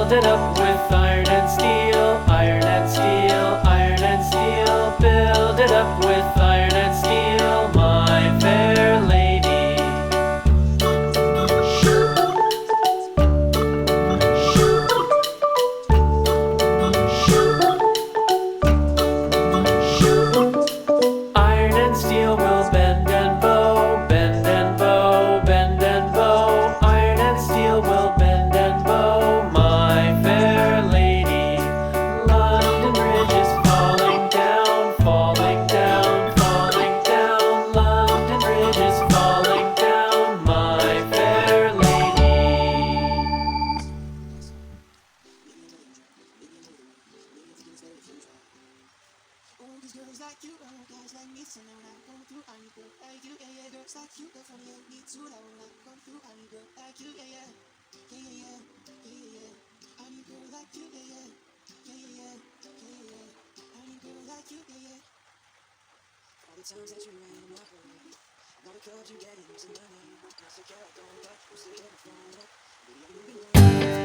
build it up with iron and steel, iron and steel, iron and steel. Build it up with iron and steel, my fair lady. Iron and steel will bend and bow, bend and bow, bend and bow. Iron and steel will bend and bow, my fair lady. London Bridge is falling down, falling down, falling down. London Bridge is falling down, my fair lady. Oh, 'cause girls like you, oh, guys like me, so now I go through. I need girls like you, yeah, yeah. Girls like you, they're funny, yeah, me too. That when I go through, I need girls like you, yeah, yeah, yeah, yeah, yeah, yeah, yeah, yeah. I need girls like you, yeah, yeah, yeah, yeah, yeah, yeah, yeah, yeah. I need girls like you, yeah, yeah. All the times that you rain my way, all the clubs you get into my name. I said, girl, don't, but I'm still getting phone up. Baby, I'm moving on.